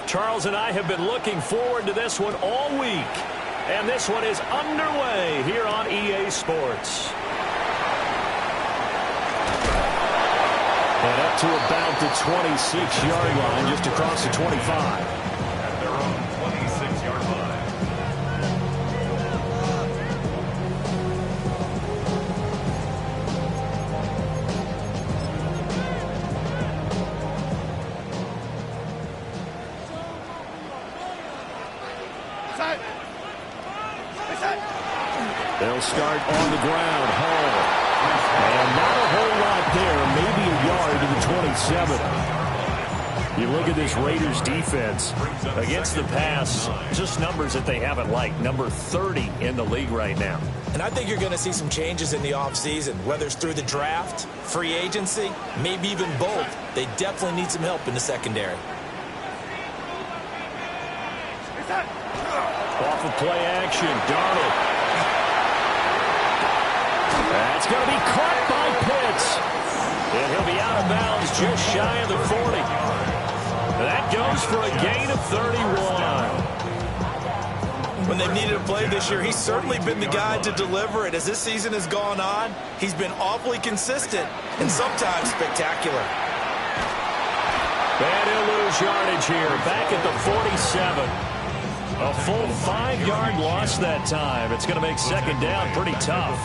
Charles and I have been looking forward to this one all week. And this one is underway here on EA Sports. And up to about the 26-yard line, just across the 25. At their own 26-yard line. They'll start on the ground. Hall. And not a whole lot there. Maybe a yard to the 27. You look at this Raiders defense against the pass, just numbers that they haven't liked. Number 30 in the league right now. And I think you're going to see some changes in the offseason, whether it's through the draft, free agency, maybe even both. They definitely need some help in the secondary. Off of play action, Darnold. That's going to be caught by Pitts. And he'll be out of bounds just shy of the 40. That goes for a gain of 31. When they've needed a play this year, he's certainly been the guy to deliver it. As this season has gone on, he's been awfully consistent and sometimes spectacular. And he'll lose yardage here, back at the 47. A full 5-yard loss that time. It's going to make second down pretty tough.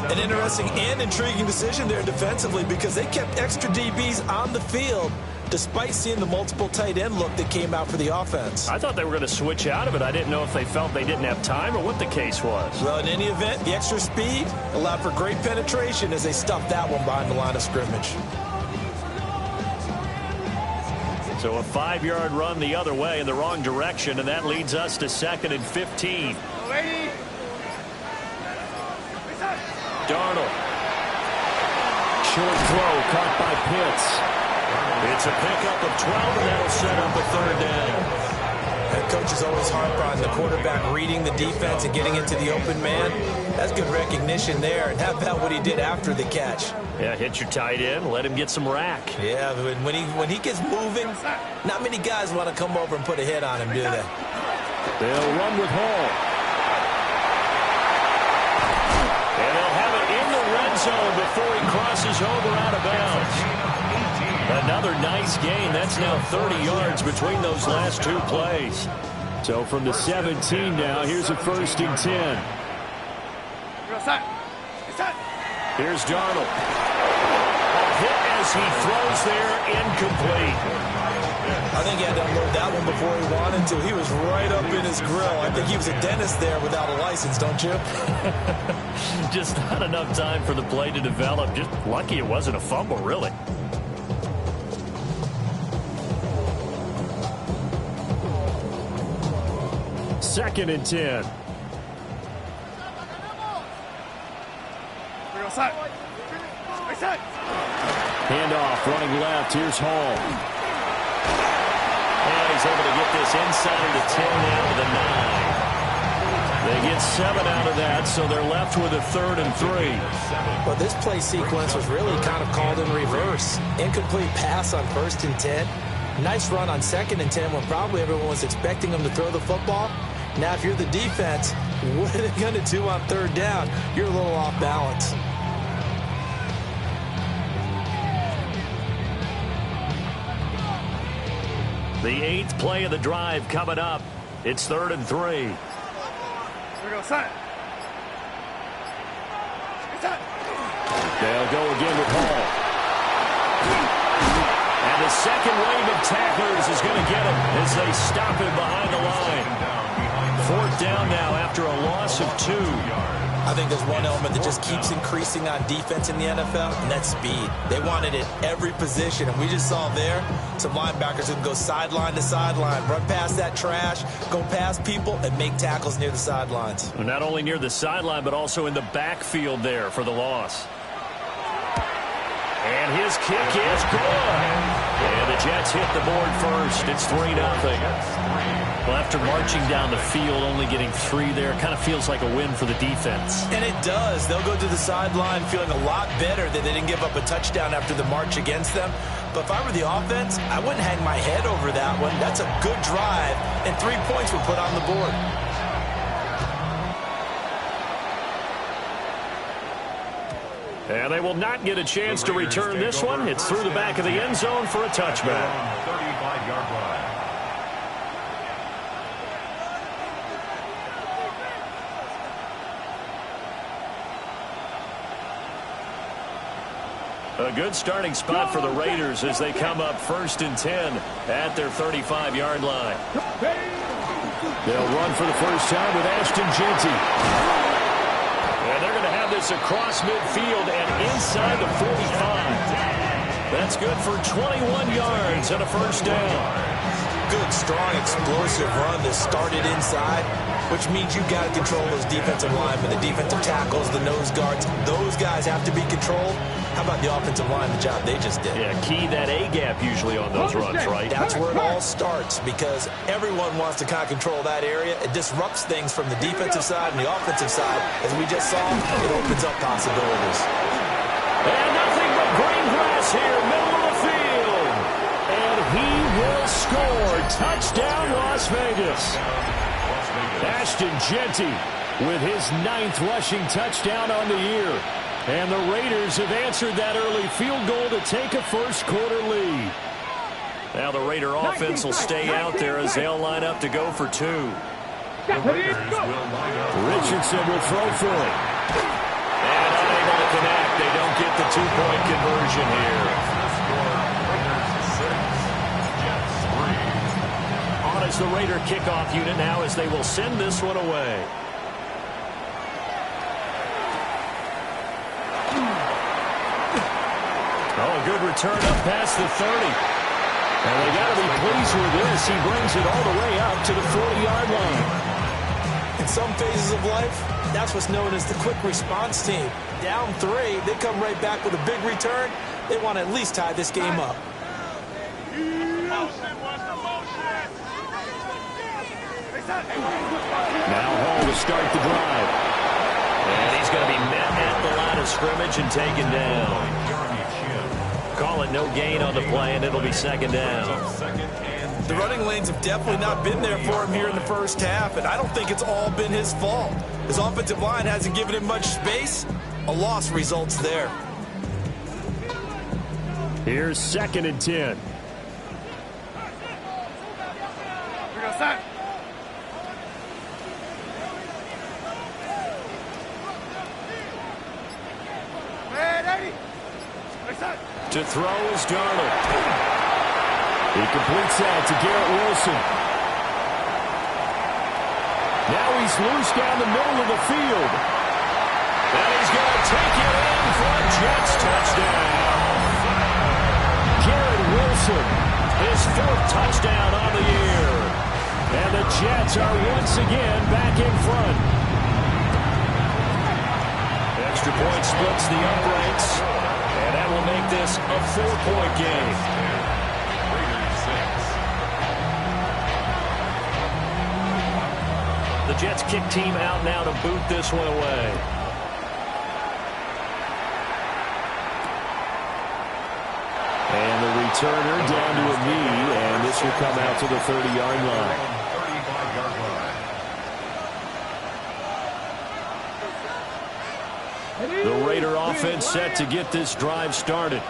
An interesting and intriguing decision there defensively because they kept extra DBs on the field despite seeing the multiple tight end look that came out for the offense. I thought they were going to switch out of it. I didn't know if they felt they didn't have time or what the case was. Well, in any event, the extra speed allowed for great penetration as they stuffed that one behind the line of scrimmage. So a 5-yard run the other way in the wrong direction, and that leads us to 2nd and 15. Darnold. Short throw caught by Pitts. It's a pickup of 12, and that'll set up a 3rd down. That coach is always harp on the quarterback reading the defense and getting into the open man. That's good recognition there. And how about what he did after the catch? Yeah, hit your tight end, let him get some rack. Yeah, when he gets moving, not many guys want to come over and put a hit on him, do they? They'll run with Hall. And they'll have it in the red zone before he crosses over out of bounds. Another nice gain. That's now 30 yards between those last two plays. So from the 17 now, here's a 1st and 10. Here's Darnold. A hit as he throws there, incomplete. I think he had to unload that one before he wanted to. He was right up in his grill. I think he was a dentist there without a license, don't you? Just not enough time for the play to develop. Just lucky it wasn't a fumble, really. Second and 10. Handoff, running left. Here's Hall. And he's able to get this inside of the 10, out of the 9. They get 7 out of that, so they're left with a 3rd and 3. Well, this play sequence was really kind of called in reverse. Incomplete pass on 1st and 10. Nice run on 2nd and 10 when probably everyone was expecting them to throw the football. Now, if you're the defense, what are they going to do on 3rd down? You're a little off balance. The 8th play of the drive coming up. It's 3rd and 3. They'll go again with Hall. And the second wave of tacklers is going to get him as they stop him behind the line. 4th down now after a loss of 2. I think there's one element that just keeps increasing on defense in the NFL, and that's speed. They want it at every position, and we just saw there some linebackers who can go sideline to sideline, run past that trash, go past people, and make tackles near the sidelines. Well, not only near the sideline, but also in the backfield there for the loss. And his kick is good. And the Jets hit the board first. It's 3-0. Well, after marching down the field, only getting 3 there, kind of feels like a win for the defense. And it does. They'll go to the sideline feeling a lot better that they didn't give up a touchdown after the march against them. But if I were the offense, I wouldn't hang my head over that one. That's a good drive, and 3 points were put on the board. And they will not get a chance to return this one. It's through the back of the end zone for a touchback. 35-yard line. A good starting spot for the Raiders as they come up 1st and 10 at their 35-yard line. They'll run for the first time with Ashton Jeanty. And they're going to have this across midfield and inside the 45. That's good for 21 yards and a first down. Good, strong, explosive run that started inside, which means you've got to control those defensive linemen, the defensive tackles, the nose guards. Those guys have to be controlled. How about the offensive line, the job they just did? Yeah, key that A-gap usually on those runs, right? That's where it all starts because everyone wants to kind of control that area. It disrupts things from the defensive side and the offensive side. As we just saw, it opens up possibilities. And nothing but green grass here, middle of the field. And he will score. Touchdown, Las Vegas. Ashton Jeanty with his 9th rushing touchdown on the year. And the Raiders have answered that early field goal to take a first-quarter lead. Now the Raider offense will stay out there as they'll line up to go for 2. Richardson will throw for it. And unable to connect. They don't get the 2-point conversion here. On is the Raider kickoff unit now as they will send this one away. Oh, a good return up past the 30. And they got to be pleased with this. He brings it all the way up to the 40-yard line. In some phases of life, that's what's known as the quick response team. Down 3, they come right back with a big return. They want to at least tie this game up. Now Hall to start the drive. And he's going to be met at the line of scrimmage and taken down. Call it no gain on the play, and it'll be 2nd down. The running lanes have definitely not been there for him here in the first half, and I don't think it's all been his fault. His offensive line hasn't given him much space. A loss results there. Here's 2nd and 10. To throw is Darnold. He completes that to Garrett Wilson. Now he's loose down the middle of the field. And he's going to take it in for a Jets touchdown. Garrett Wilson, his 4th touchdown on the year. And the Jets are once again back in front. Extra point splits the uprights. And that will make this a 4-point game. The Jets kick team out now to boot this one away. And the returner down to a knee, and this will come out to the 30-yard line. 35-yard line. The Raider offense set to get this drive started.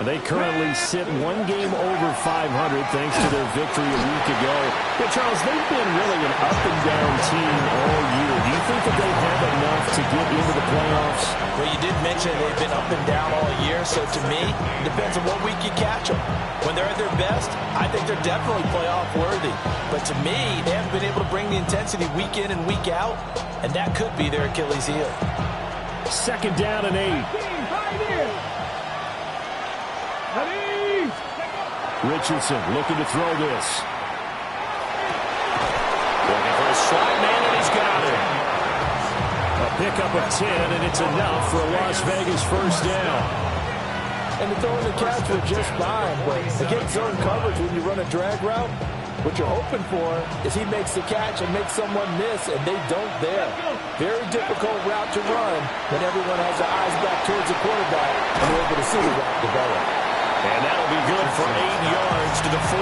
They currently sit one game over 500 thanks to their victory a week ago. But, Charles, they've been really an up-and-down team all year. Do you think that they have enough to get into the playoffs? Well, you did mention they've been up and down all year, so to me, it depends on what week you catch them. When they're at their best, I think they're definitely playoff worthy. But to me, they haven't been able to bring the intensity week in and week out, and that could be their Achilles heel. 2nd down and 8. Richardson looking to throw this. Looking for a slot man, and he's got it. A pickup of 10, and it's enough for a Las Vegas first down. And the throw and the catch were just fine, but against zone coverage when you run a drag route, what you're hoping for is he makes the catch and makes someone miss, and they don't there. Very difficult route to run when everyone has their eyes back towards the quarterback and they're able to see the route develop. And that'll be good for 8 yards to the 45.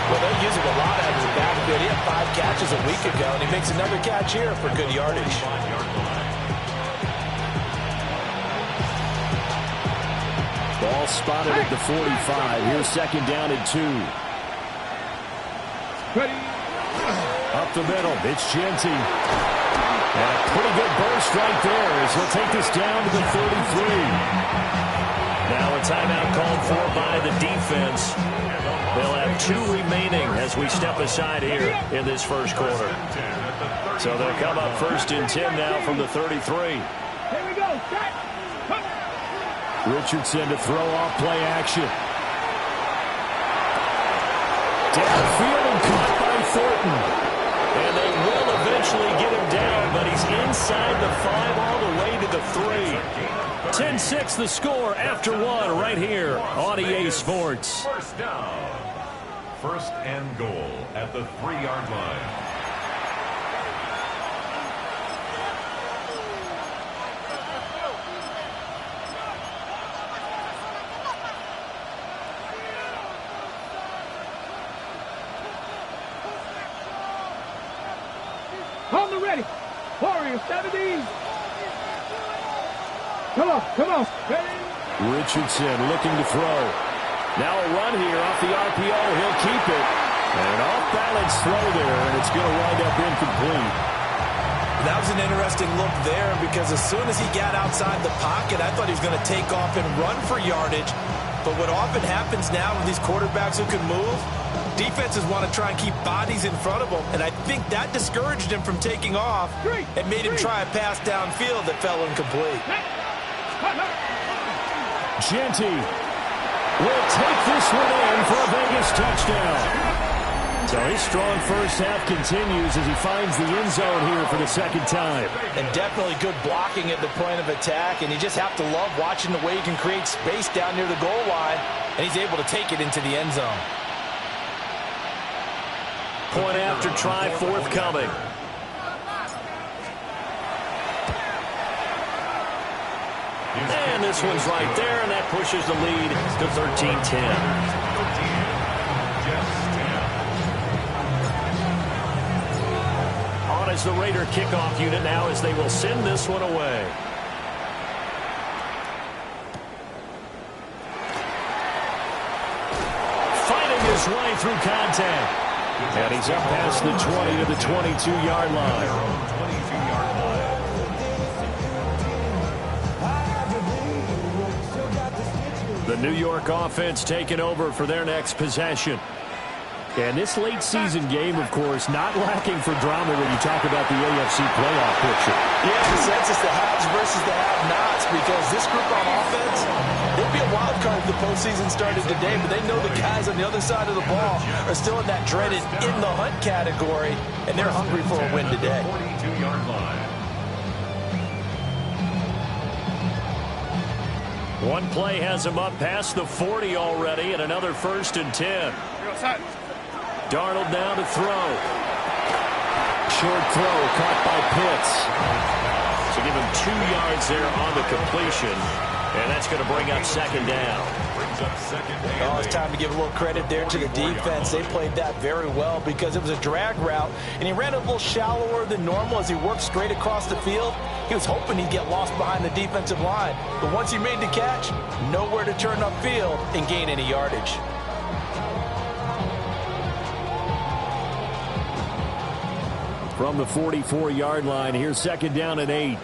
Well, they're using a lot out of the backfield. He had 5 catches a week ago, and he makes another catch here for good yardage. Ball spotted at the 45. Here's 2nd down and 2. Up the middle, it's Genty. And a pretty good burst right there as he'll take this down to the 33. Now a timeout called for by the defense. They'll have 2 remaining as we step aside here in this first quarter. So they'll come up 1st and 10 now from the 33. Here we go. Richardson to throw off play action. Downfield and caught by Thornton. And they will eventually get him down, but he's inside the 5 all the way to the 3. 10-6 the score after 1 right here on EA Sports. First down. 1st and goal at the 3-yard line. On the ready. Warrior 70. Come on. Ready? Richardson looking to throw. Now a run here off the RPO. He'll keep it. And an off-balance throw there, and it's going to wind up incomplete. That was an interesting look there because as soon as he got outside the pocket, I thought he was going to take off and run for yardage. But what often happens now with these quarterbacks who can move, defenses want to try and keep bodies in front of them, and I think that discouraged him from taking off and made him try a pass downfield that fell incomplete. Genty will take this one in for a Vegas touchdown. So his strong first half continues as he finds the end zone here for the 2nd time. And definitely good blocking at the point of attack, and you just have to love watching the way he can create space down near the goal line, and he's able to take it into the end zone. Point after try forthcoming. And this one's right there, and that pushes the lead to 13-10. On is the Raider kickoff unit now as they will send this one away. Fighting his way through contact. And he's up past the 20 to the 22-yard line. The New York offense taking over for their next possession. And this late season game, of course, not lacking for drama when you talk about the AFC playoff picture. Yeah, the sense is the haves versus the have-nots, because this group on offense, they'd be a wild card if the postseason started today, but they know the guys on the other side of the ball are still in that dreaded in-the-hunt category, and they're hungry for a win today. 42-yard line. One play has him up past the 40 already, and another 1st and 10. Darnold down to throw. Short throw caught by Pitts. So give him 2 yards there on the completion. And that's going to bring up second down. Oh, it's time to give a little credit there to the defense. They played that very well because it was a drag route, and he ran a little shallower than normal as he worked straight across the field. He was hoping he'd get lost behind the defensive line, but once he made the catch, nowhere to turn upfield and gain any yardage. From the 44-yard line, here's second down and 8.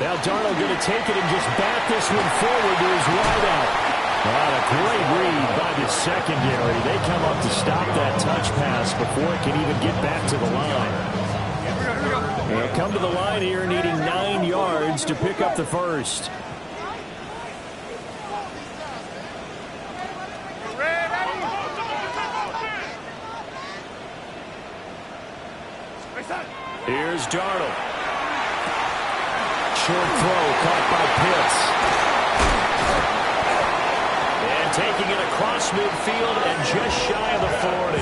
Now Darnold going to take it and just bat this one forward to his wideout. A great read by the secondary. They come up to stop that touch pass before it can even get back to the line. And come to the line here needing 9 yards to pick up the first. Here's Darnold. Short throw caught by Pitts. And taking it across midfield and just shy of the 40.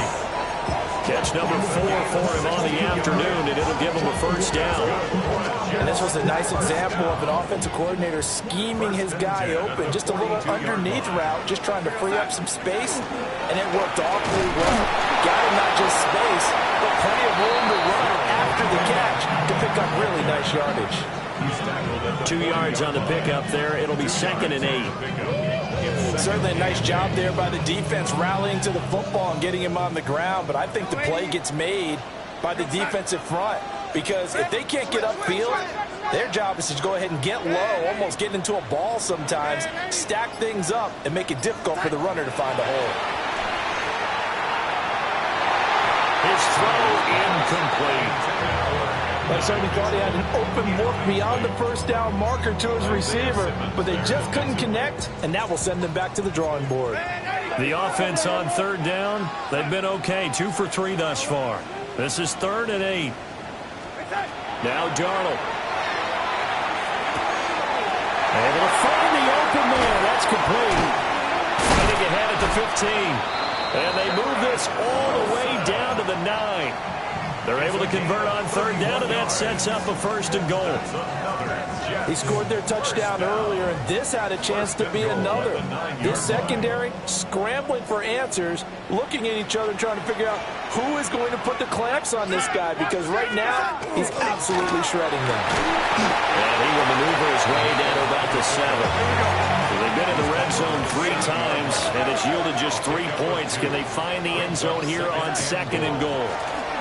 Catch number 4 for him on the afternoon, and it'll give him a first down. And this was a nice example of an offensive coordinator scheming his guy open. Just a little underneath route, just trying to free up some space, and it worked awfully well. Got him not just space, but plenty of room to run after the catch to pick up really nice yardage. 2 yards on the pickup there. It'll be second and 8. Certainly a nice job there by the defense rallying to the football and getting him on the ground, but I think the play gets made by the defensive front because if they can't get upfield, their job is to go ahead and get low, almost get into a ball sometimes, stack things up, and make it difficult for the runner to find a hole. His throw incomplete. I certainly thought he had an open look beyond the first down marker to his receiver, but they just couldn't connect, and that will send them back to the drawing board. The offense on third down, they've been okay. 2 for 3 thus far. This is third and 8. Now Darnold. Able to find the open man. That's complete. Getting ahead at the 15. And they move this all the way down to the 9. They're able to convert on third down, and that sets up a first and goal. He scored their touchdown earlier, and this had a chance to be another. This secondary scrambling for answers, looking at each other, trying to figure out who is going to put the clamps on this guy, because right now he's absolutely shredding them. And he will maneuver his way down to about the 7. They've been in the red zone 3 times, and it's yielded just 3 points. Can they find the end zone here on second and goal?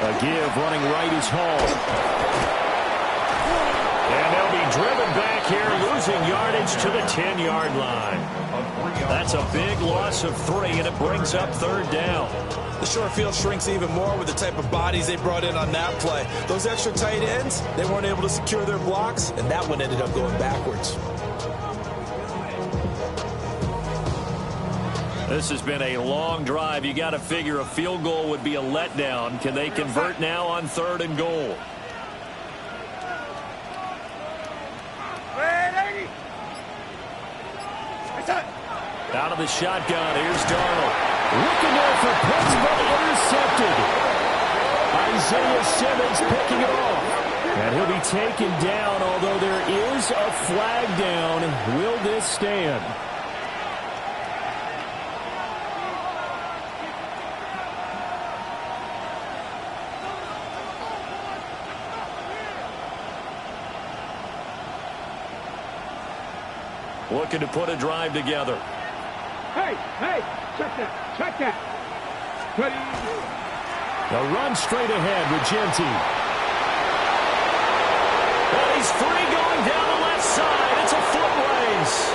A give running right is Hall. And they'll be driven back here, losing yardage to the 10-yard line. That's a big loss of 3, and it brings up third down. The short field shrinks even more with the type of bodies they brought in on that play. Those extra tight ends, they weren't able to secure their blocks, and that one ended up going backwards. This has been a long drive. You got to figure a field goal would be a letdown. Can they convert now on third and goal? Out of the shotgun, here's Darnold. Looking there for Pitts, but intercepted. Isaiah Simmons picking it off. And he'll be taken down, although there is a flag down. Will this stand? Looking to put a drive together. Hey, check that. Good. They'll run straight ahead with Genty. And he's free going down the left side. It's a foot race.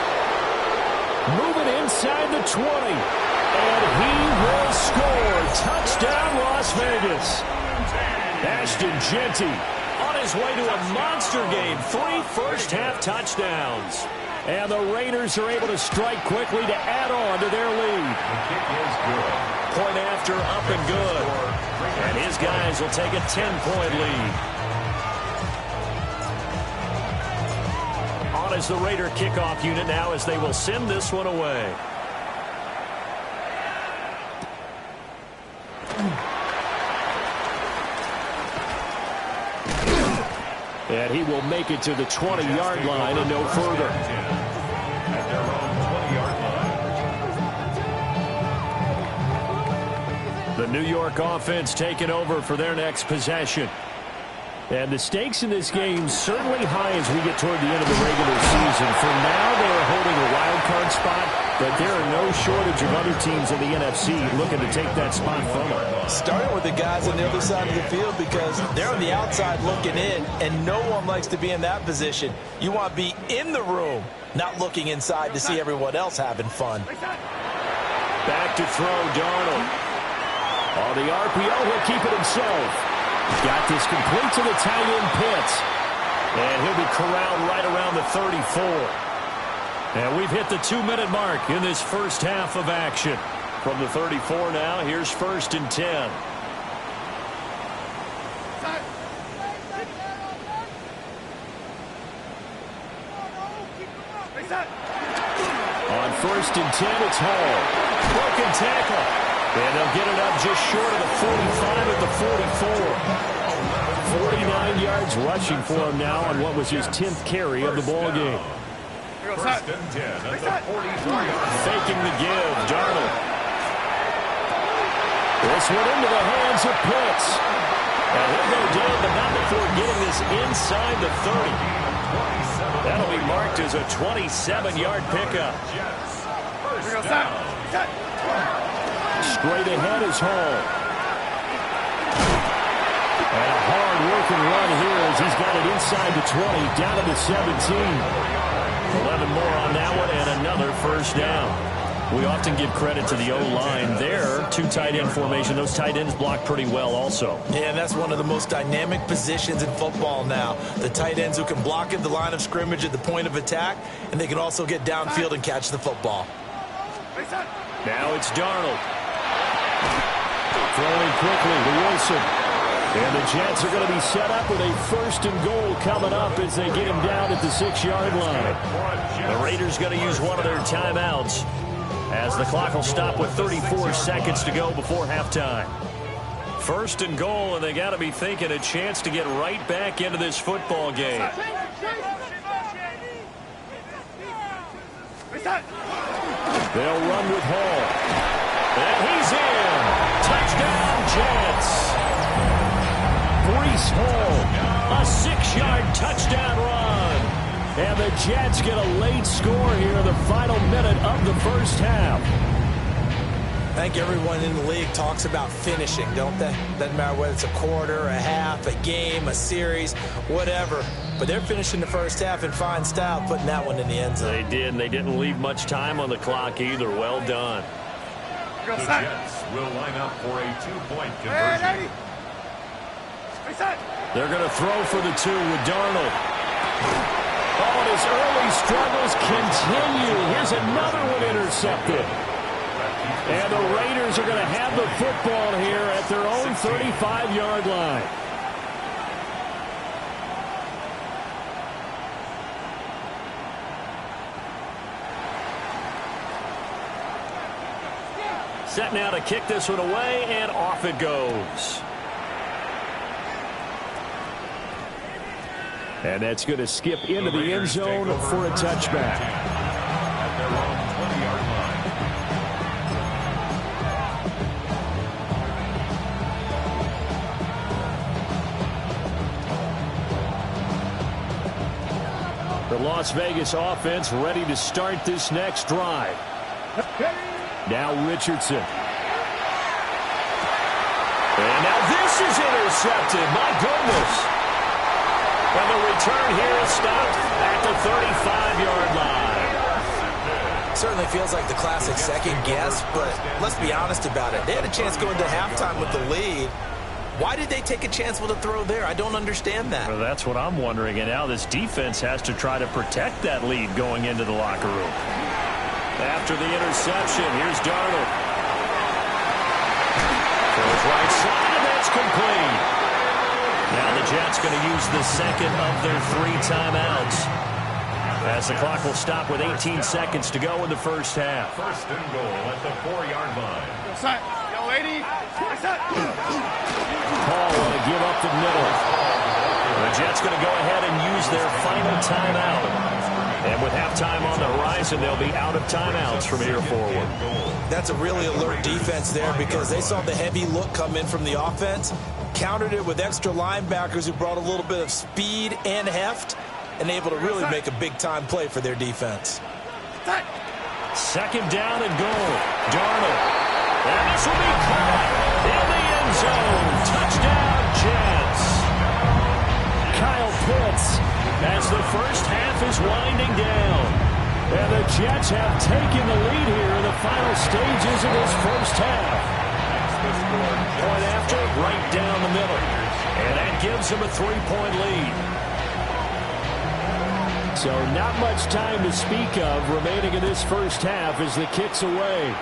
Moving inside the 20. And he will score. Touchdown, Las Vegas. Ashton Genty on his way to a monster game. 3 first-half touchdowns. And the Raiders are able to strike quickly to add on to their lead. The kick is good. Point after, up and good. And his guys will take a 10-point lead. On as the Raider kickoff unit now as they will send this one away. And he will make it to the 20-yard line and no further. At their own 20-yard line. The New York offense taking over for their next possession. And the stakes in this game certainly high as we get toward the end of the regular season. For now, they are holding a wild card spot, but there are no shortage of other teams in the NFC looking to take that spot from them. Starting with the guys on the other side of the field because they're on the outside looking in, and no one likes to be in that position. You want to be in the room, not looking inside to see everyone else having fun. Back to throw, Darnold. On the RPO, he'll keep it himself. Got this complete to the tight end Pitts. And he'll be corralled right around the 34. And we've hit the 2-minute mark in this first half of action. From the 34 now, here's 1st and 10. On 1st and 10, it's Hall. Broken tackle. And they'll get it up just short of the 45 at the 44. 49 yards rushing for him now on what was his 10th carry of the ball game. 1st and 10 at the 43-yard. Faking the give, Darnold. This one into the hands of Pitts. And he'll go down, but not before getting this inside the 30. That'll be marked as a 27-yard pickup. Straight ahead is Hall. And a hard-working run here as he's got it inside the 20, down to the 17. 11 more on that one, and another first down. We often give credit to the O-line there. 2 tight end formation. Those tight ends block pretty well also. Yeah, and that's one of the most dynamic positions in football now. The tight ends who can block at the line of scrimmage at the point of attack, and they can also get downfield and catch the football. Now it's Darnold. Throwing quickly to Wilson. And the Jets are going to be set up with a 1st and goal coming up as they get him down at the 6-yard line. The Raiders going to use one of their timeouts as the clock will stop with 34 seconds to go before halftime. 1st and goal, and they got to be thinking a chance to get right back into this football game. They'll run with Hall. And he's in. Touchdown, Jets. Breece Hall, a 6-yard touchdown run. And the Jets get a late score here in the final minute of the first half. I think everyone in the league talks about finishing, don't they? Doesn't matter whether it's a quarter, a half, a game, a series, whatever. But they're finishing the first half in fine style, putting that one in the end zone. They did, and they didn't leave much time on the clock either. Well done. The Jets will line up for a 2-point conversion. They're going to throw for the 2 with Darnold. Oh, and his early struggles continue. Here's another one intercepted. And the Raiders are going to have the football here at their own 35-yard line. Set now to kick this one away, and off it goes. And that's going to skip into the end zone for a touchback. At their own 20-yard line. The Las Vegas offense ready to start this next drive. Now Richardson. And now this is intercepted. My goodness. And the return here is stopped at the 35-yard line. Certainly feels like the classic second guess, but let's be honest about it. They had a chance going to halftime with the lead. Why did they take a chance with a throw there? I don't understand that. Well, that's what I'm wondering. And now this defense has to try to protect that lead going into the locker room. After the interception, here's Darnold. Throws right side, and that's complete. Now the Jets going to use the second of their 3 timeouts as the clock will stop with 18 seconds to go in the first half. 1st and goal at the 4-yard line. Paul will give up the middle. The Jets going to go ahead and use their final timeout. And with halftime on the horizon, they'll be out of timeouts from here forward. That's a really alert defense there because they saw the heavy look come in from the offense, countered it with extra linebackers who brought a little bit of speed and heft, and able to really make a big-time play for their defense. Second down and goal. Darnold. And this will be caught in the end zone. Touchdown, Jets. Kyle Pitts as the first half is winding down. And the Jets have taken the lead here in the final stages of this first half. Point after, right down the middle. And that gives them a 3-point lead. So not much time to speak of remaining in this first half as the kick's away.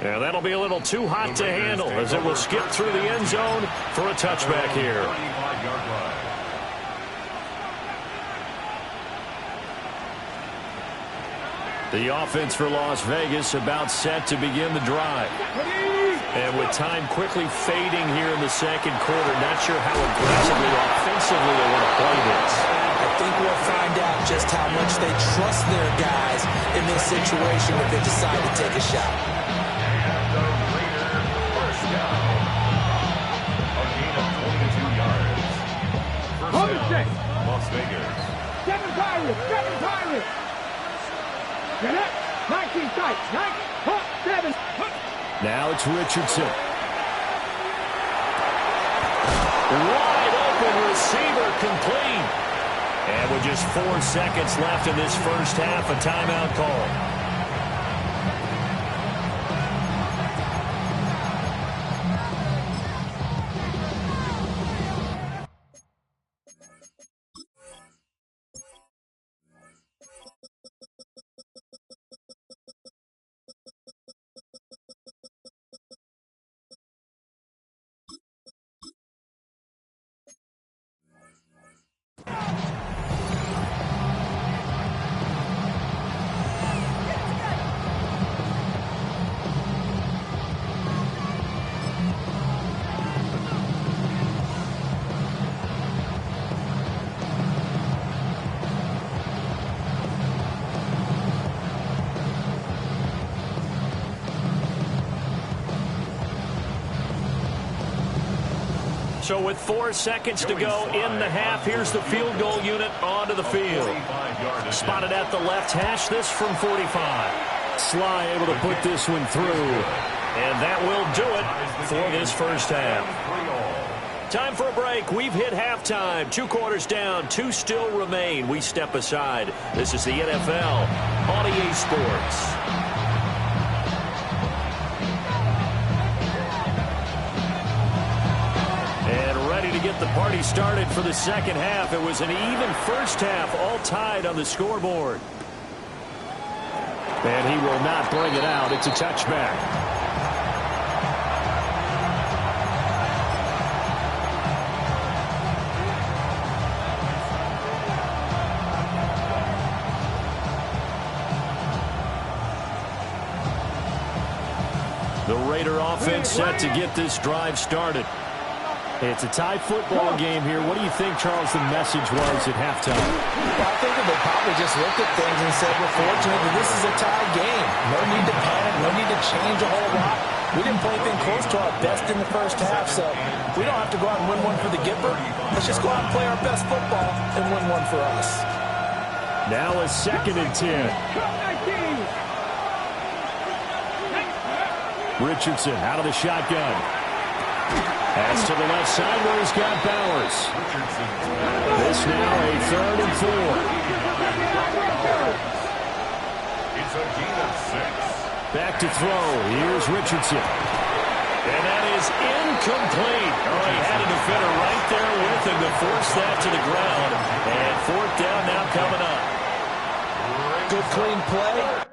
And that'll be a little too hot to handle as it will skip through the end zone for a touchback here. The offense for Las Vegas about set to begin the drive. And with time quickly fading here in the second quarter, not sure how aggressively, offensively they want to play this. I think we'll find out just how much they trust their guys in this situation if they decide to take a shot. And the Raider first down. A gain of 22 yards. First down, Las Vegas. Seven Pirates. Get up. 19 tight. 9, 7. Now it's Richardson. Wide open receiver complete. And with just 4 seconds left in this first half, a timeout call. So with 4 seconds to go in the half, here's the field goal unit onto the field. Spotted at the left hash, this from 45. Sly able to put this one through. And that will do it for this first half. Time for a break. We've hit halftime. 2 quarters down, 2 still remain. We step aside. This is the NFL on EA Sports. To get the party started for the second half. It was an even first half, all tied on the scoreboard. And he will not bring it out. It's a touchback. The Raider offense set to get this drive started. It's a tie football game here. What do you think, Charles, the message was at halftime? Well, I think they probably just looked at things and said, we're fortunate that this is a tie game. No need to panic. No need to change a whole lot. We didn't play anything close to our best in the first half, so we don't have to go out and win one for the Gipper. Let's just go out and play our best football and win one for us. Now a 2nd and 10. Richardson out of the shotgun. Pass to the left side where he's got Bowers. This now a 3rd and 4. It's a gain of 6. Back to throw. Here's Richardson. And that is incomplete. Oh, he had a defender right there with him to force that to the ground. And 4th down now coming up. Good clean play.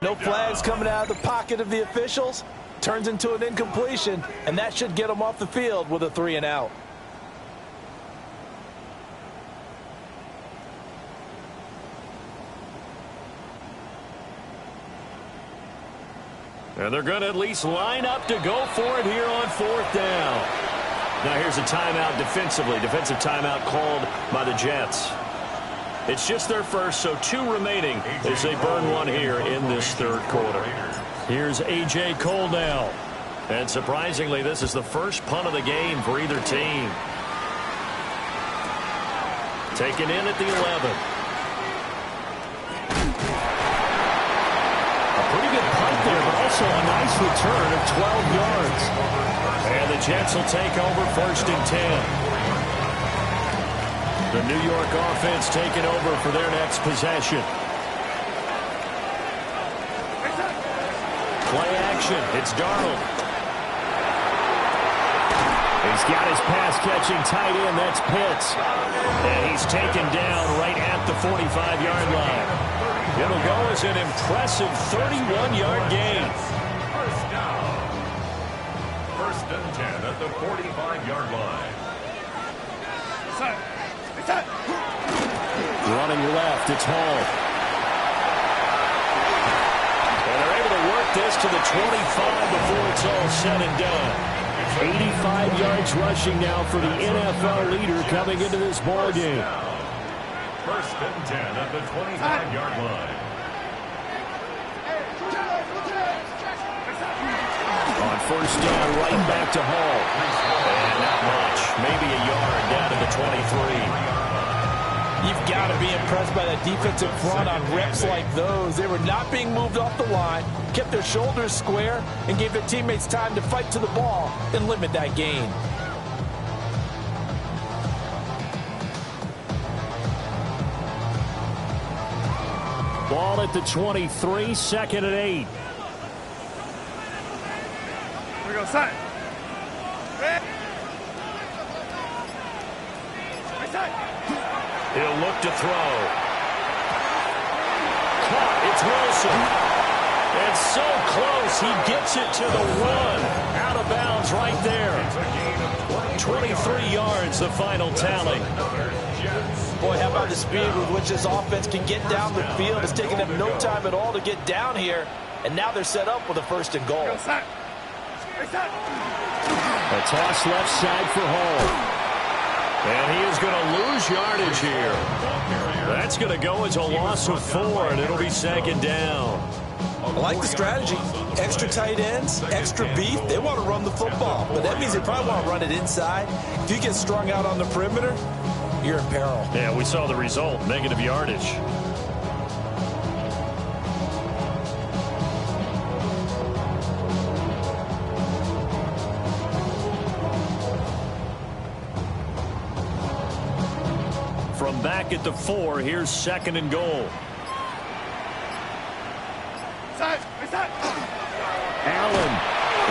No flags coming out of the pocket of the officials. Turns into an incompletion, and that should get them off the field with a 3 and out. And they're going to at least line up to go for it here on 4th down. Now here's a timeout defensively. Defensive timeout called by the Jets. It's just their first, so 2 remaining as they burn 1 here in this 3rd quarter. Here's A.J. Cole now. And surprisingly, this is the first punt of the game for either team. Taken in at the 11. Pretty good punt there, but also a nice return of 12 yards. And the Jets will take over 1st and 10. The New York offense taking over for their next possession. Play action. It's Darnold. He's got his pass-catching tight end. That's Pitts. And he's taken down right at the 45-yard line. It'll go as an impressive 31-yard gain. First down. 1st and 10 at the 45-yard line. Running left, it's Hall. And they're able to work this to the 25 before it's all said and done. 85 yards rushing now for the NFL leader coming into this ball game. 1st and 10 at the 25-yard line. On 1st down, right back to Hall. And not much. Maybe a yard down to the 23. You've got to be impressed by that defensive front on reps like those. They were not being moved off the line, kept their shoulders square, and gave their teammates time to fight to the ball and limit that gain. Ball at the 23, 2nd and 8. Here we go, side. He'll look to throw. Caught. It's Wilson. And so close. He gets it to the 1. Out of bounds right there. 23 yards, the final tally. Boy, how about the speed with which this offense can get down the field? It's taking them no time at all to get down here. And now they're set up with a 1st and goal. A toss left side for Hall. And he is going to lose yardage here. That's going to go as a loss of 4, and it'll be 2nd down. I like the strategy. Extra tight ends, extra beef. They want to run the football, but that means they probably want to run it inside. If you get strung out on the perimeter, you're in peril. Yeah, we saw the result, negative yardage. From back at the 4, here's 2nd and goal. Allen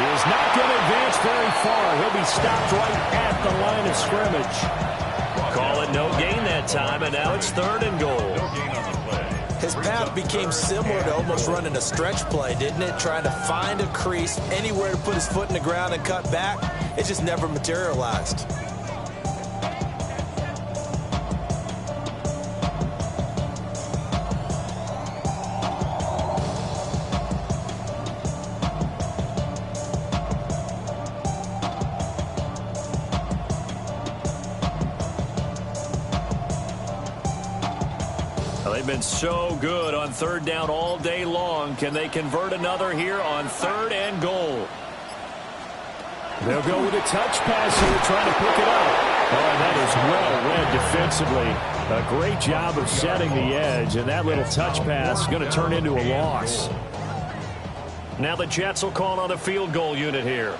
is not going to advance very far. He'll be stopped right at the line of scrimmage. Call it no gain that time, and now it's 3rd and goal. His path became similar to almost running a stretch play, didn't it? Trying to find a crease, anywhere to put his foot in the ground and cut back. It just never materialized. They've been so good on 3rd down all day long. Can they convert another here on 3rd and goal? They'll go with a touch pass here, trying to pick it up. Oh, that is well read defensively. A great job of setting the edge, and that little touch pass is going to turn into a loss. Now the Jets will call on a field goal unit here.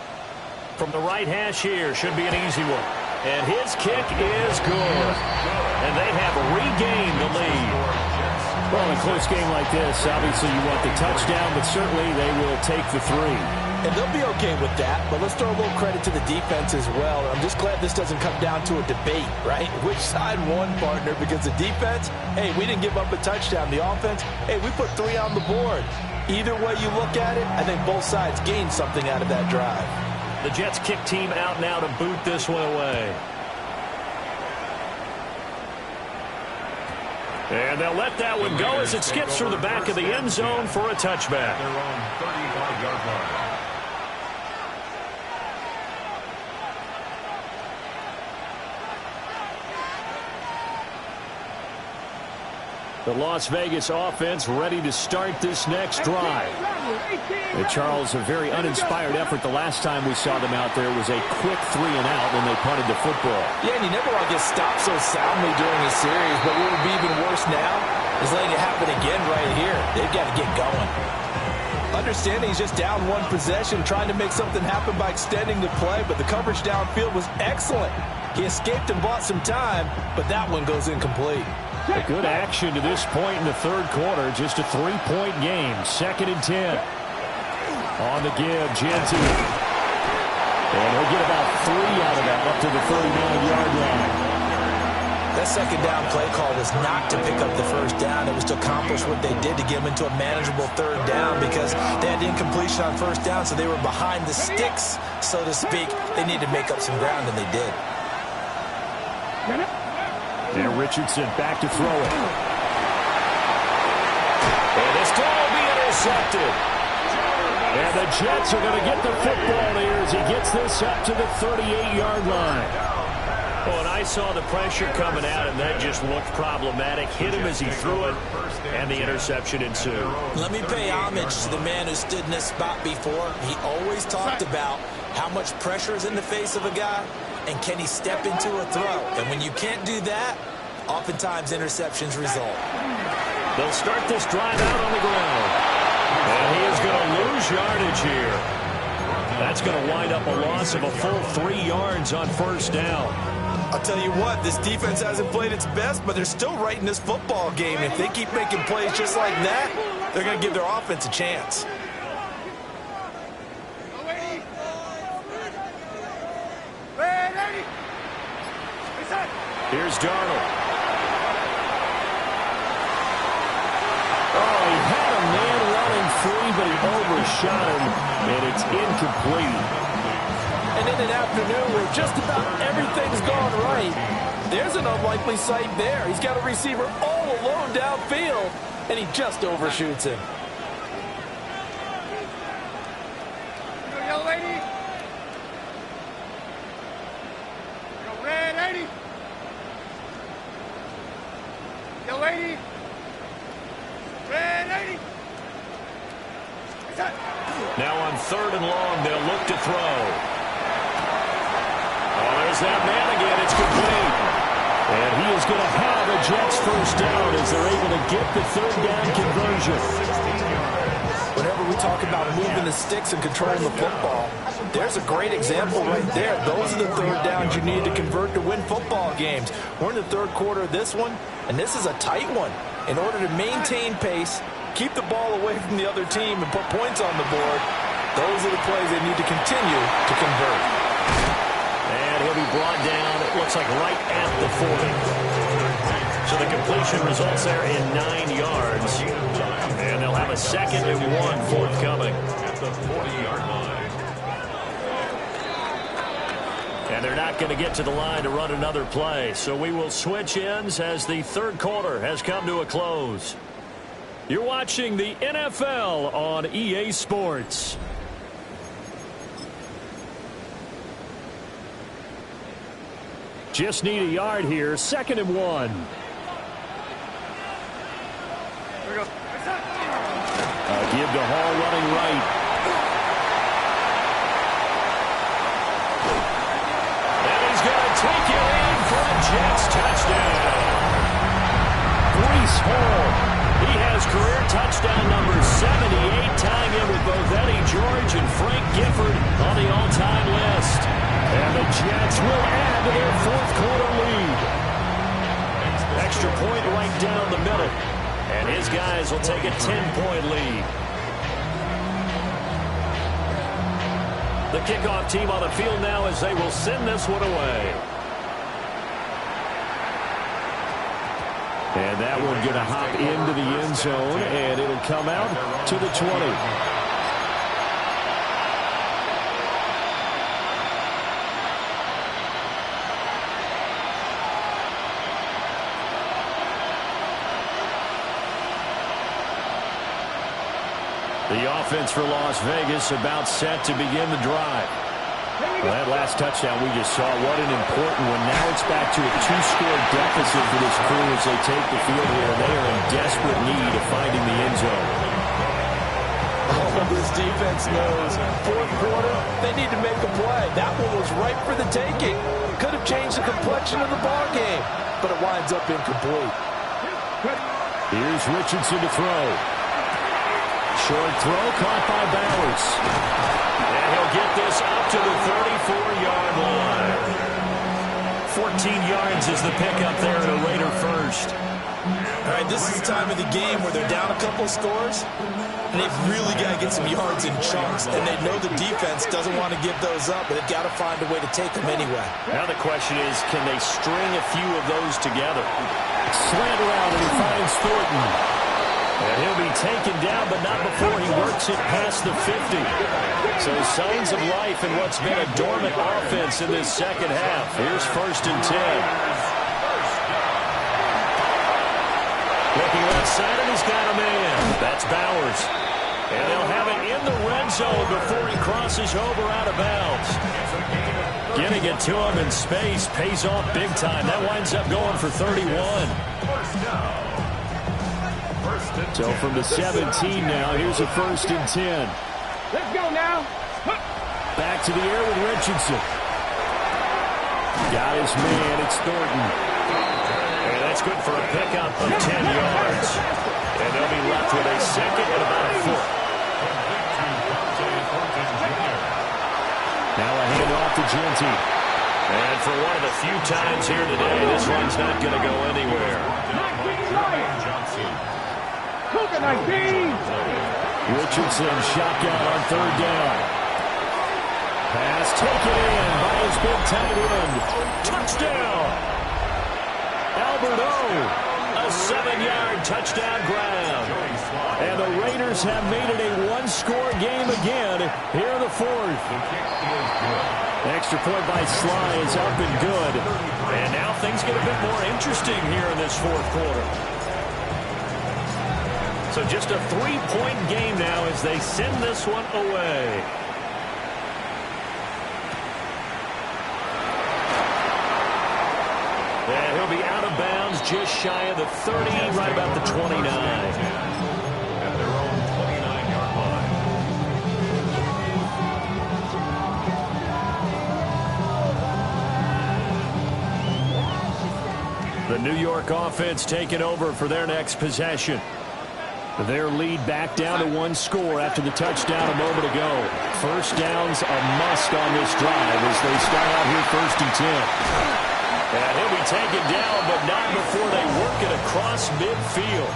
From the right hash here, should be an easy one. And his kick is good. And they have regained the lead. Well, in a close game like this, obviously you want the touchdown, but certainly they will take the 3. And they'll be okay with that, but let's throw a little credit to the defense as well. I'm just glad this doesn't come down to a debate, right? Which side won, partner? Because the defense, hey, we didn't give up a touchdown. The offense, hey, we put 3 on the board. Either way you look at it, I think both sides gained something out of that drive. The Jets kick team out now to boot this one away. And they'll let that one go as it skips through the back of the end zone for a touchback. They're on 35-yard line. The Las Vegas offense ready to start this next drive. Charles, a very uninspired effort the last time we saw them out there was a quick 3-and-out when they punted the football. Yeah, and you never want to get stopped so soundly during a series, but what would be even worse now is letting it happen again right here. They've got to get going. Understanding he's just down one possession, trying to make something happen by extending the play, but the coverage downfield was excellent. He escaped and bought some time, but that one goes incomplete. A good action to this point in the third quarter. Just a 3-point game. 2nd and 10. On the give, Genty. And he'll get about 3 out of that up to the 39-yard line. That second down play call was not to pick up the first down. It was to accomplish what they did to get them into a manageable third down because they had incompletion on first down, so they were behind the sticks, so to speak. They needed to make up some ground, and they did. And Richardson back to throw it. And this ball will be intercepted. And the Jets are going to get the football here as he gets this up to the 38-yard line. Oh, and I saw the pressure coming out, and that just looked problematic. Hit him as he threw it, and the interception ensued. Let me pay homage to the man who stood in this spot before. He always talked about how much pressure is in the face of a guy, and can he step into a throw? And when you can't do that, oftentimes interceptions result. They'll start this drive out on the ground. And he is going to lose yardage here. That's going to wind up a loss of a full 3 yards on first down. I'll tell you what, this defense hasn't played its best, but they're still right in this football game. If they keep making plays just like that, they're going to give their offense a chance. Here's Darnold. Oh, he had a man running free, but he overshot him, and it's incomplete. And in an afternoon where just about everything's gone right, there's an unlikely sight there. He's got a receiver all alone downfield, and he just overshoots him. Yo, lady. Yo, red 80. Yo, lady. Red 80. Now on 3rd and long, they'll look to throw. Oh, there's that man again. It's complete. And he is going to have a Jets first down as they're able to get the 3rd down conversion. Whenever we talk about moving the sticks and controlling the football, there's a great example right there. Those are the 3rd downs you need to convert to win football games. We're in the 3rd quarter of this one, and this is a tight one. In order to maintain pace, keep the ball away from the other team, and put points on the board, those are the plays they need to continue to convert. And he'll be brought down, it looks like right at the 40. So the completion results there in 9 yards. And they'll have a 2nd and 1 forthcoming. At the 40-yard line. And they're not going to get to the line to run another play. So we will switch ends as the 3rd quarter has come to a close. You're watching the NFL on EA Sports. Just need a yard here. 2nd and 1. Give to Hall running right. And he's going to take it in for a Jets touchdown. Breece Hall. He has career touchdown number 78, tying him with both Eddie George and Frank Gifford on the all-time list. And the Jets will add to their 4th quarter lead. Extra point right down the middle. And his guys will take a 10-point lead. The kickoff team on the field now as they will send this one away. And that one going to hop into the end zone, and it'll come out to the 20. The offense for Las Vegas about set to begin the drive. Well, that last touchdown we just saw, what an important one. Now it's back to a 2-score deficit for this crew as they take the field here. They are in desperate need of finding the end zone. Oh, this defense knows. Fourth quarter, they need to make a play. That one was right for the taking. Could have changed the complexion of the ball game, but it winds up incomplete. Here's Richardson to throw. Short throw caught by Bowers. And he'll get this up to the 34-yard line. 14 yards is the pickup there to Raider first. All right, this is the time of the game where they're down a couple of scores, and they've really got to get some yards in chunks, and they know the defense doesn't want to give those up, but they've got to find a way to take them anyway. Now the question is, can they string a few of those together? Slant around, and he finds Thornton. And he'll be taken down, but not before he works it past the 50. So signs of life in what's been a dormant offense in this second half. Here's 1st and 10. Looking left side, and he's got a man. That's Bowers. And they'll have it in the red zone before he crosses over out of bounds. Getting it to him in space pays off big time. That winds up going for 31. So from the 17 now, here's a 1st and 10. Let's go now. Back to the air with Richardson. Got his man, it's Thornton. And that's good for a pickup of 10 yards. And they'll be left with a second and about a foot. Now a handoff to Genty. And for one of the few times here today, this one's not going to go anywhere. Richardson shotgun on 3rd down. Pass taken in by his big tight end. Touchdown! Albert O. A 7-yard touchdown grab. And the Raiders have made it a 1-score game again here in the 4th. Extra point by Sly is up and good. And now things get a bit more interesting here in this 4th quarter. So just a 3-point game now as they send this one away. And he'll be out of bounds just shy of the 30, right about the 29. At their own 29-yard line. The New York offense taking over for their next possession. Their lead back down to 1 score after the touchdown a moment ago. First down's a must on this drive as they start out here 1st and 10. And he'll be taken down, but not before they work it across midfield.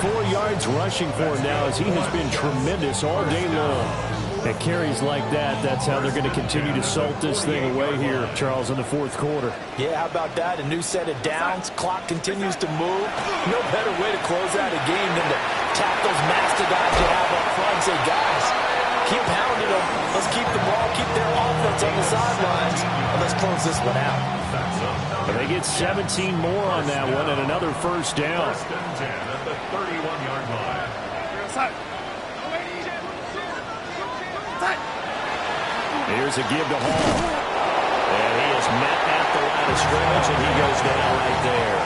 144 yards rushing for him now as he has been tremendous all day long. At carries like that, that's how they're going to continue to salt this thing away here, Charles, in the 4th quarter. Yeah, how about that? A new set of downs. Clock continues to move. No better way to close out a game than to tap those mastodons you have up front and say, guys, keep pounding them. Let's keep the ball, keep their offense on the sidelines, and let's close this one out. And they get 17 more on that one and another 1st down. 1st and 10 at the 31-yard line. Here's a give to Hall. And he is met at the line of scrimmage, and he goes down right there.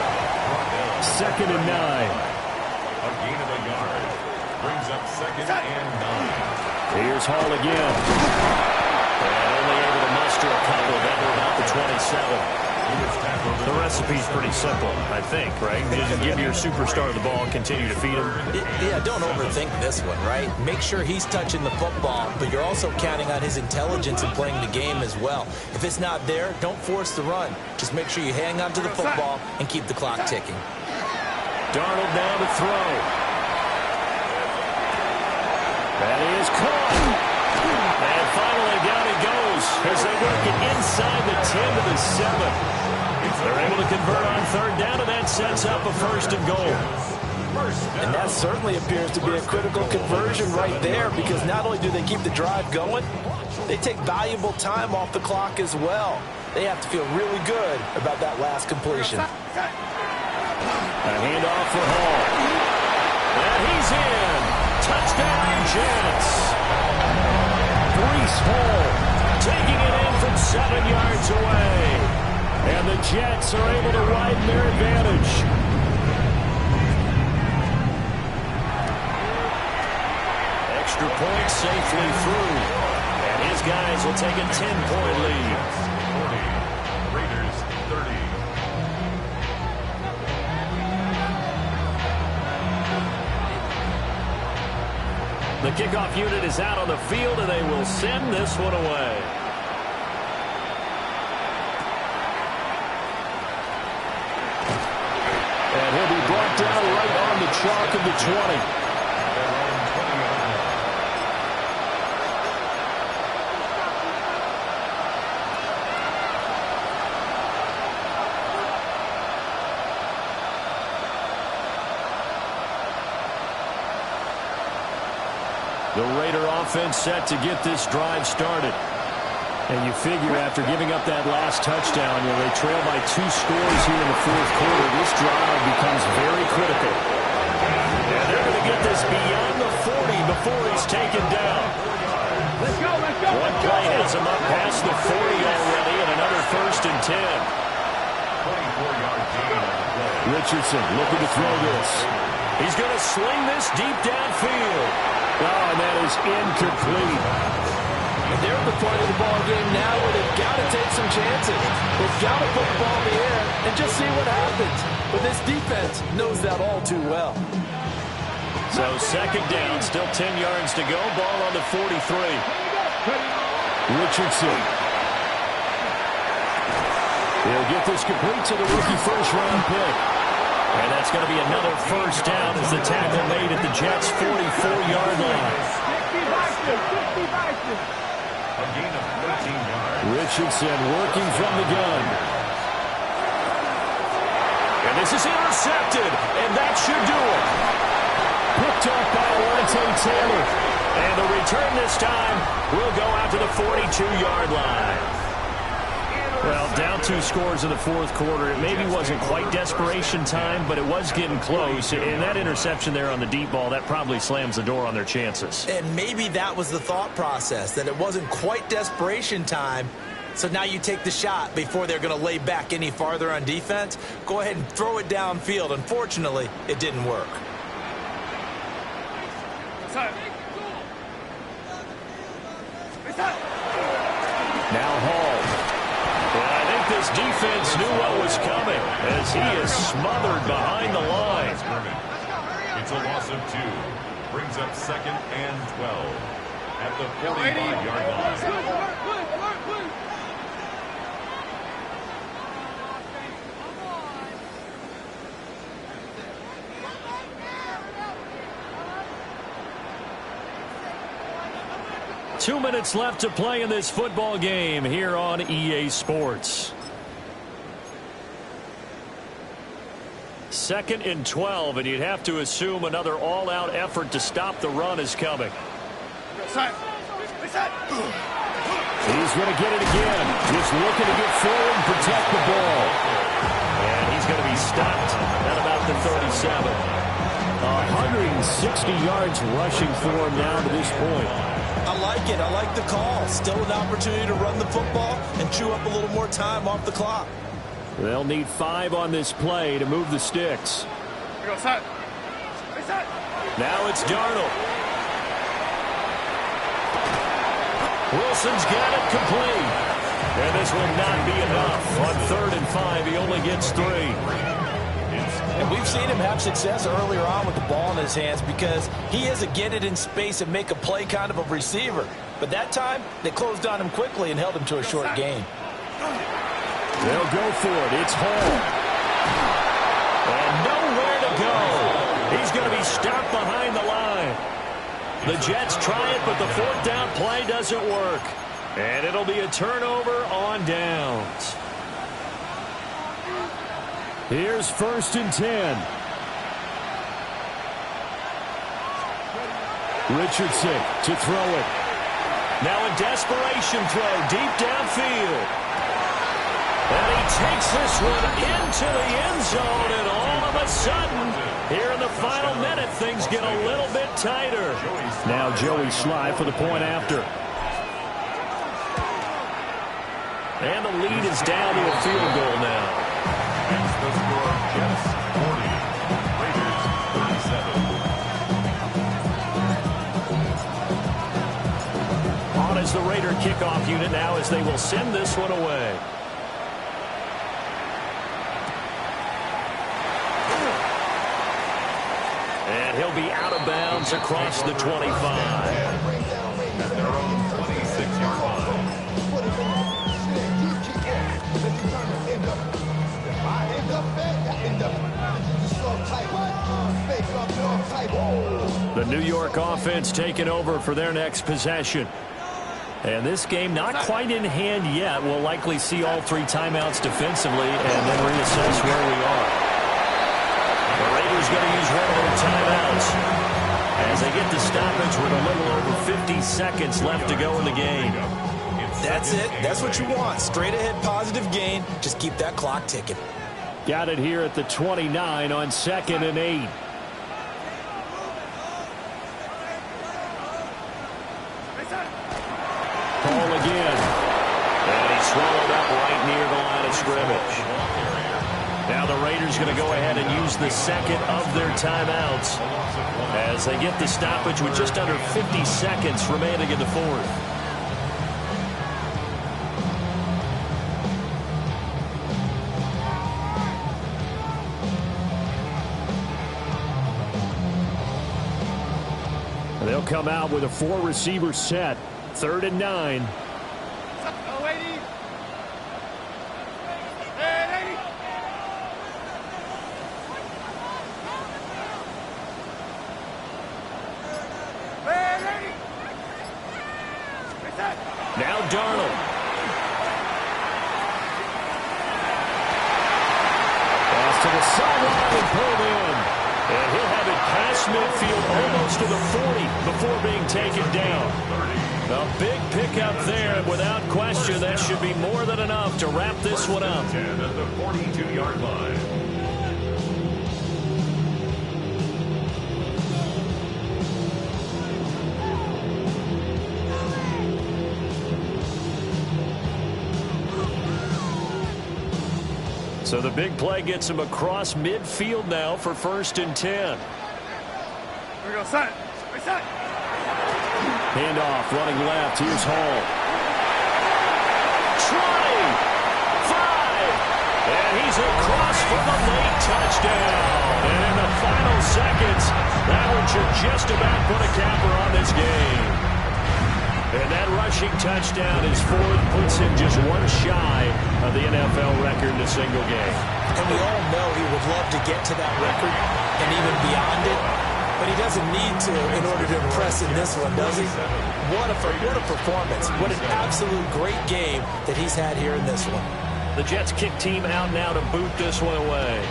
2nd and 9. A gain of a yard. Brings up 2nd and 9. Here's Hall again. And only able to muster a couple of them about the 27. The recipe's pretty simple, I think, right? You just give your superstar the ball and continue to feed him. Yeah, don't overthink this one, right? Make sure he's touching the football, but you're also counting on his intelligence in playing the game as well. If it's not there, don't force the run. Just make sure you hang on to the football and keep the clock ticking. Darnold now to throw. That is caught. And finally down it goes as they work it inside the 10 to the 7. They're able to convert on third down, and that sets up a 1st and goal. And that certainly appears to be a critical conversion right there, because not only do they keep the drive going, they take valuable time off the clock as well. They have to feel really good about that last completion. A handoff for Hall. And he's in. Touchdown, Jets. Breece Hall taking it in from 7 yards away. And the Jets are able to widen their advantage. Extra point safely through. And his guys will take a 10-point lead. 40. Raiders 30. The kickoff unit is out on the field, and they will send this one away. And he'll be brought down right on the chalk of the 20. The Raider offense set to get this drive started. And you figure after giving up that last touchdown, they trail by 2 scores here in the 4th quarter. This drive becomes very critical. And they're going to get this beyond the 40 before he's taken down. Let's go, let's go, One let's play go. has him up past the 40 already, and another 1st and 10. 24-yard gain on the play. Richardson looking to throw this. He's going to sling this deep downfield. Oh, and that is incomplete. And they're at the point of the ball game now where they've got to take some chances. They've got to put the ball in the air and just see what happens. But this defense knows that all too well. So 2nd down, still 10 yards to go. Ball on the 43. Richardson. He'll get this complete to the rookie 1st-round pick. And that's going to be another 1st down as the tackle made at the Jets' 44-yard line. A gain of 13 yards. Richardson working from the gun. And this is intercepted, and that should do it. Picked up by Alontae Taylor. And the return this time will go out to the 42-yard line. Well, down 2 scores in the 4th quarter. It maybe wasn't quite desperation time, but it was getting close. And that interception there on the deep ball, that probably slams the door on their chances. And maybe that was the thought process, that it wasn't quite desperation time. So now you take the shot before they're going to lay back any farther on defense. Go ahead and throw it downfield. Unfortunately, it didn't work. Now Hall. And I think this defense knew what was coming as he is smothered behind the line. It's a loss of 2. Brings up 2nd and 12 at the 45-yard line. 2 minutes left to play in this football game here on EA Sports. 2nd and 12, and you'd have to assume another all-out effort to stop the run is coming. He's going to get it again. Just looking to get forward and protect the ball. And he's going to be stopped at about the 37. 160 yards rushing for him now to this point. I like it. I like the call. Still an opportunity to run the football and chew up a little more time off the clock. They'll need 5 on this play to move the sticks. Now it's Darnold. Wilson's got it complete. And this will not be enough. On 3rd and 5, he only gets 3. And we've seen him have success earlier on with the ball in his hands because he is a get it in space and make a play kind of a receiver. But that time, they closed on him quickly and held him to a short gain. They'll go for it. It's Hall. And nowhere to go. He's going to be stopped behind the line. The Jets try it, but the 4th down play doesn't work. And it'll be a turnover on downs. Here's 1st and 10. Richardson to throw it. Now a desperation throw deep downfield. And he takes this one into the end zone, and all of a sudden, here in the final minute, things get a little bit tighter. Now Joey Sly for the point after. And the lead is down to a field goal now. That's the score. Jets 40. Raiders 37. On as the Raider kickoff unit now as they will send this one away. And he'll be out of bounds across the 25. At their own 26-yard line. The New York offense taking over for their next possession. And this game not quite in hand yet. We'll likely see all 3 timeouts defensively and then reassess where we are. The Raiders going to use one of their timeouts as they get the stoppage with a little over 50 seconds left to go in the game. That's it. That's what you want. Straight ahead positive gain. Just keep that clock ticking. Got it here at the 29 on 2nd and 8. Ball again. And he's swallowed up right near the line of scrimmage. Now the Raiders going to go ahead and use the second of their timeouts as they get the stoppage with just under 50 seconds remaining in the 4th. They'll come out with a 4-receiver set. 3rd and 9. Now Darnold. Pass to the sideline and pulled in. And he'll have it past midfield almost to the 40 before being taken down. A big pickup there. Without question, that should be more than enough to wrap this one up. 10 at the 42-yard line. So the big play gets him across midfield now for 1st and 10. Here we go, set. Reset. Handoff, running left. Here's Hall. 20, 5, and he's across for the late touchdown. And in the final seconds, that one should just about put a capper on this game. And that rushing touchdown is 4th, puts him just one shy of the NFL record in a single game. And we all know he would love to get to that record and even beyond it, but he doesn't need to in order to impress in this one, does he? What a performance. What an absolute great game that he's had here in this one. The Jets kick team out now to boot this one away.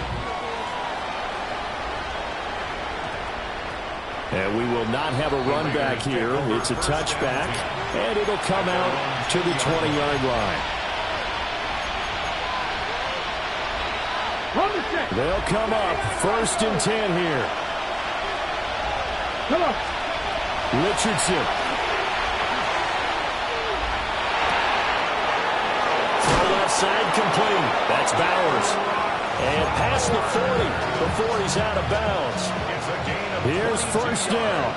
And we will not have a run back here. It's a touchback, and it'll come out to the 20-yard line. They'll come up 1st and 10 here. Come on. Richardson. Throw left side complete. That's Bowers. And past the 40 before he's out of bounds. Here's 1st down.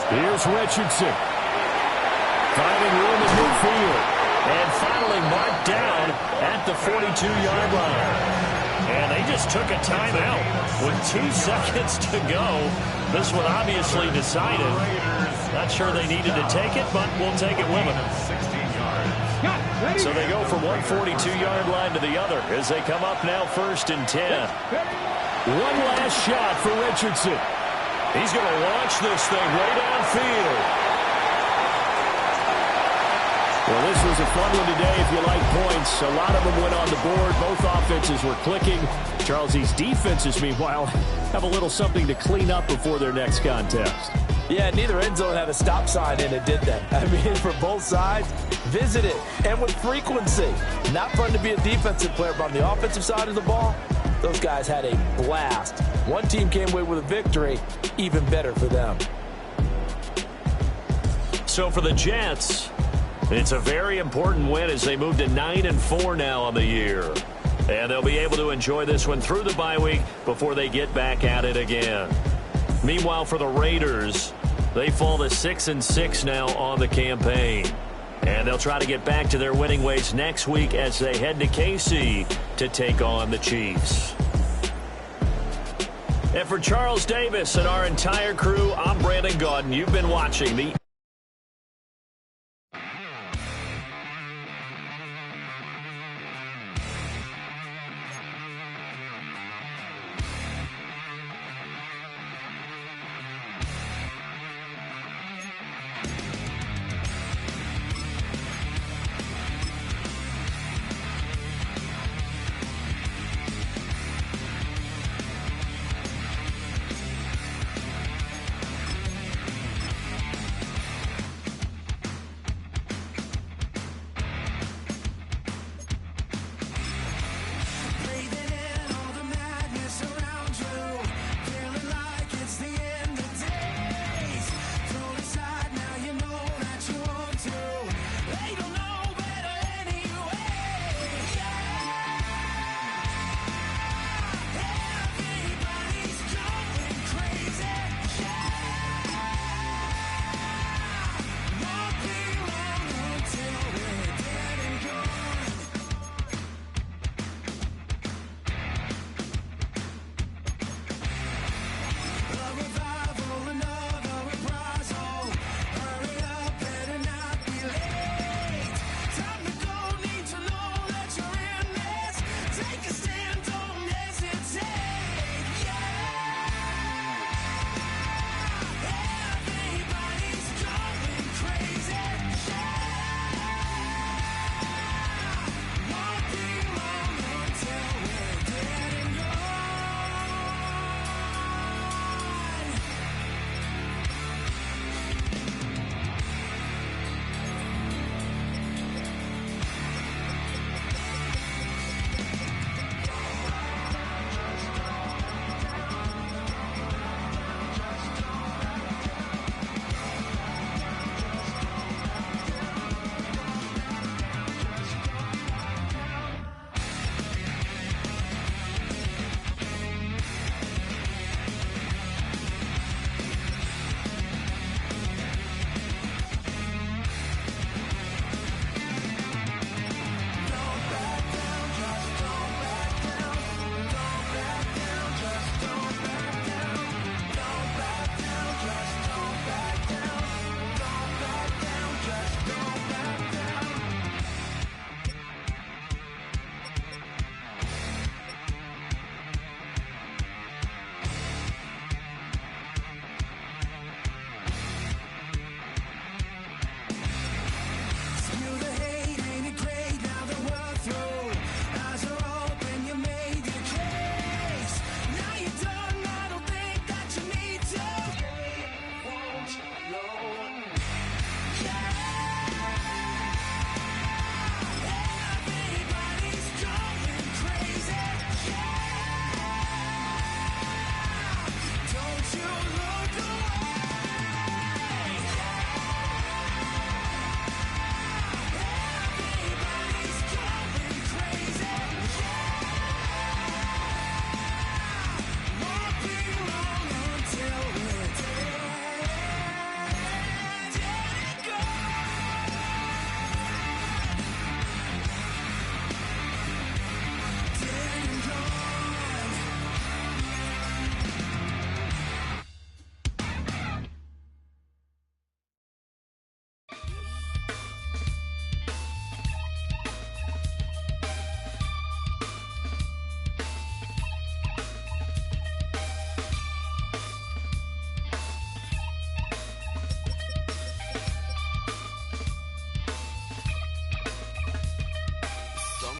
Here's Richardson. Finding room in midfield. And finally marked down at the 42-yard line. And they just took a timeout with 2 seconds to go. This one obviously decided. Not sure they needed to take it, but we'll take it with them. So they go from one 42-yard line to the other as they come up now 1st and 10. One last shot for Richardson. He's going to launch this thing way downfield. Well, this was a fun one today if you like points. A lot of them went on the board. Both offenses were clicking. Charlesie's defenses, meanwhile, have a little something to clean up before their next contest. Yeah, neither end zone had a stop sign in it, did they? I mean, for both sides, visit it, and with frequency. Not fun to be a defensive player, but on the offensive side of the ball, those guys had a blast. One team came away with a victory, even better for them. So for the Jets, it's a very important win as they move to 9-4 now on the year. And they'll be able to enjoy this one through the bye week before they get back at it again. Meanwhile, for the Raiders, they fall to 6-6 now on the campaign. And they'll try to get back to their winning ways next week as they head to KC to take on the Chiefs. And for Charles Davis and our entire crew, I'm Brandon Gaudin. You've been watching the